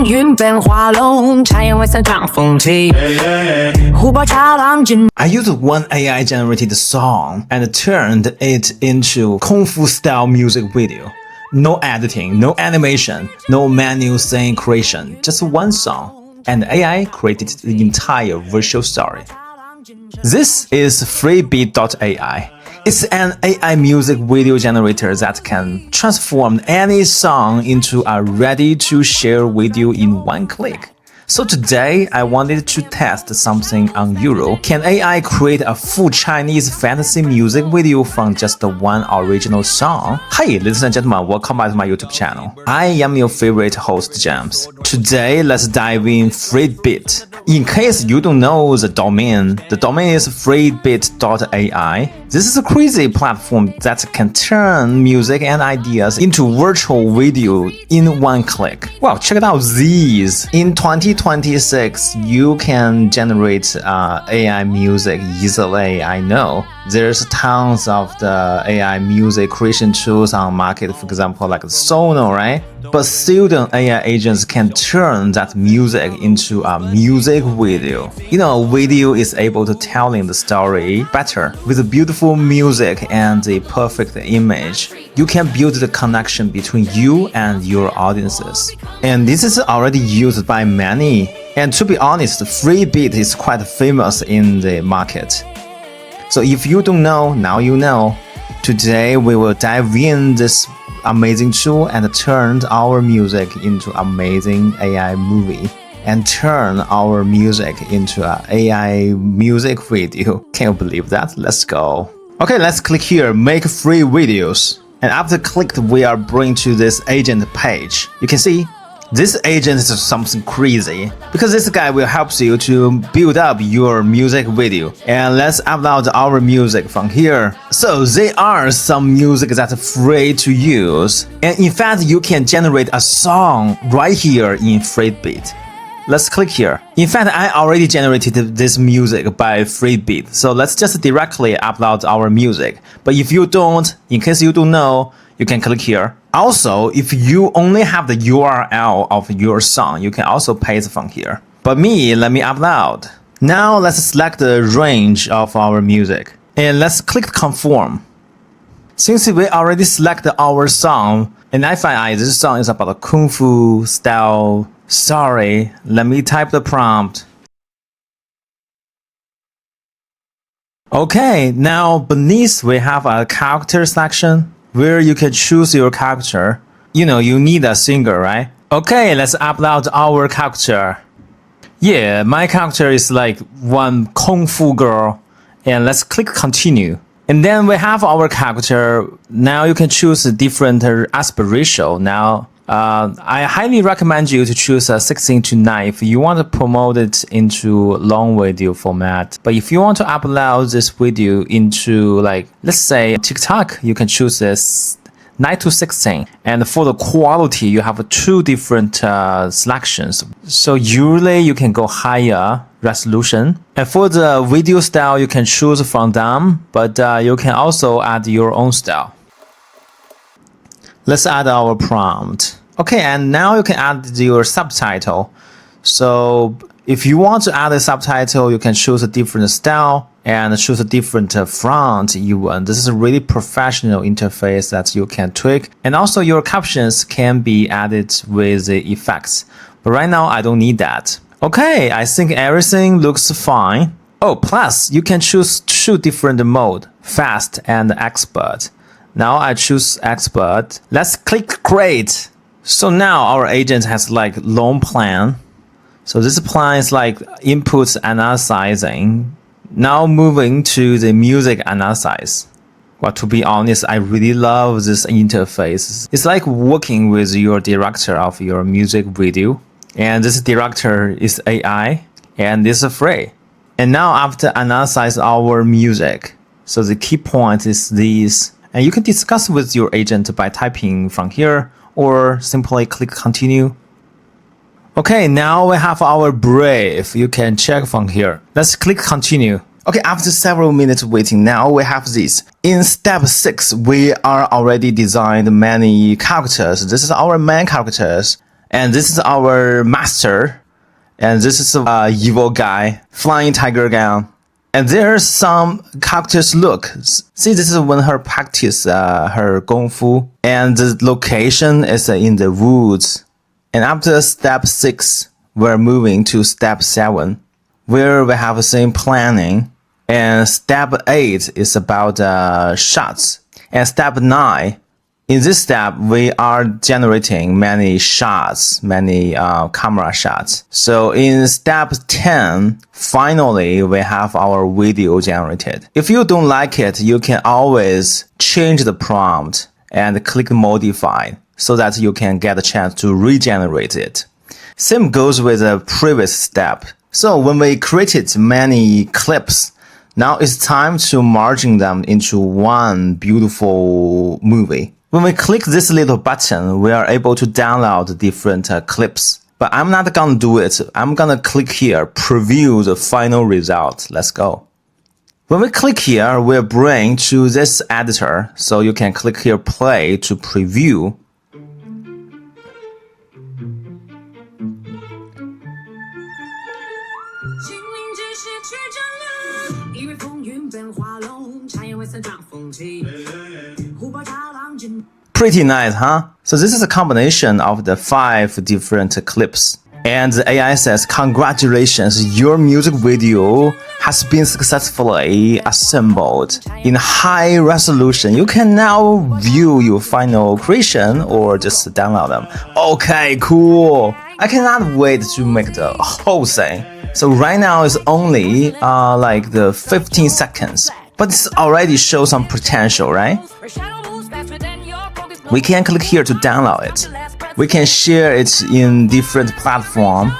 风云变化龙，茶叶外散长风起，虎豹茶浪尽。 I used one AI-generated song and turned it into Kung Fu style music video. No editing, no animation, no manual scene creation, just one song. And AI created the entire visual story. This is Freebeat.ai. It's an AI music video generator that can transform any song into a ready-to-share video in one click. So today, I wanted to test something unusual. Can AI create a full Chinese fantasy music video from just one original song? Hey, ladies and gentlemen, welcome back to my YouTube channel. I am your favorite host, James. Today, let's dive in Freebeat. In case you don't know the domain is Freebeat.ai. This is a crazy platform that can turn music and ideas into virtual video in one click. Wow, check it out these. In 2026, you can generate AI music easily. I know there's tons of the AI music creation tools on market, for example, like Sono, right? But still, AI agents can turn that music into a music video. You know, video is able to telling the story better with a beautiful music and a perfect image. You can build the connection between you and your audiences. And this is already used by many. And to be honest, Freebeat is quite famous in the market. So if you don't know, now you know. Today we will dive in this amazing tool and turn our music into amazing AI movie and turn our music into an AI music video. Can you believe that? Let's go. Okay, let's click here, make free videos. And after clicked, we are brought to this agent page. You can see this agent is something crazy because this guy will help you to build up your music video. And let's upload our music from here. So there are some music that's free to use. And in fact, you can generate a song right here in Freebeat. Let's click here. In fact, I already generated this music by Freebeat. So let's just directly upload our music. But if you don't, in case you don't know, you can click here. Also, if you only have the URL of your song, you can also paste from here. But let me upload. Now let's select the range of our music. And let's click conform. Since we already selected our song, and I find this song is about a Kung Fu style story, let me type the prompt. Okay, now beneath we have a character section where you can choose your character. You know, you need a singer, right? Okay, let's upload our character. Yeah, my character is like one Kung Fu girl. And let's click continue. And then we have our character. Now you can choose a different aspect ratio. Now, I highly recommend you to choose a 16:9 if you want to promote it into long video format. But if you want to upload this video into, like, let's say TikTok, you can choose this 9:16. And for the quality, you have two different selections. So usually you can go higher resolution. And for the video style, you can choose from them, but you can also add your own style. Let's add our prompt. Okay, and now you can add your subtitle. So if you want to add a subtitle, you can choose a different style and choose a different font even. This is a really professional interface that you can tweak. And also your captions can be added with the effects. But right now, I don't need that. Okay, I think everything looks fine. Oh, plus you can choose two different modes, fast and expert. Now I choose expert. Let's click create. So now our agent has like long plan. So this plan is like input analyzing. Now moving to the music analysis. Well, to be honest, I really love this interface. It's like working with your director of your music video. And this director is AI and this is free. And now after analyze our music, so the key point is this. And you can discuss with your agent by typing from here or simply click continue. Okay, now we have our brief. You can check from here. Let's click continue. Okay, after several minutes waiting, now we have this. In step 6, we are already designed many characters. This is our main characters. And this is our master. And this is a evil guy, flying tiger gun. And there's some character's look. See, this is when her practice her kung fu. And the location is in the woods. And after step 6, we're moving to step 7, where we have the same planning. And step 8 is about shots. And step 9, in this step, we are generating many shots, many camera shots. So in step 10, finally, we have our video generated. If you don't like it, you can always change the prompt and click modify so that you can get a chance to regenerate it. Same goes with the previous step. So when we created many clips, now it's time to merging them into one beautiful movie. When we click this little button, we are able to download different clips. But I'm not gonna do it. I'm gonna click here, preview the final result. Let's go. When we click here, we're bring to this editor. So you can click here, play to preview. Pretty nice, huh? So this is a combination of the 5 different clips. And the AI says, congratulations, your music video has been successfully assembled in high resolution. You can now view your final creation or just download them. Okay, cool. I cannot wait to make the whole thing. So right now it's only like the 15 seconds, but this already shows some potential, right? We can click here to download it. We can share it in different platforms.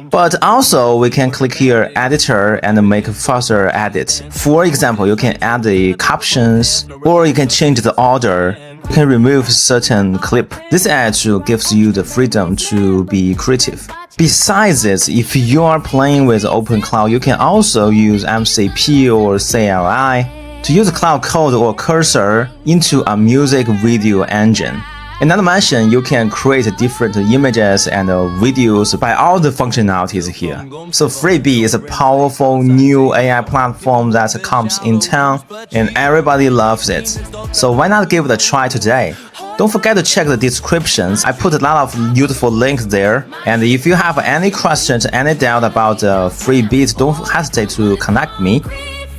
But also we can click here editor and make further edit. For example, you can add the captions or you can change the order. You can remove certain clip. This actually gives you the freedom to be creative. Besides this, if you are playing with OpenCloud, you can also use MCP or CLI to use Cloud Code or Cursor into a music video engine. And not to mention, you can create different images and videos by all the functionalities here. So Freebeat is a powerful new AI platform that comes in town and everybody loves it. So why not give it a try today? Don't forget to check the descriptions. I put a lot of useful links there. And if you have any questions, any doubt about Freebeat, don't hesitate to connect me.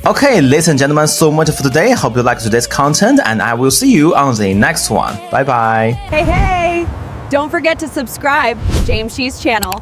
Okay, ladies and gentlemen, so much for today. Hope you liked today's content, and I will see you on the next one. Bye bye. Hey, don't forget to subscribe to James Shee's channel.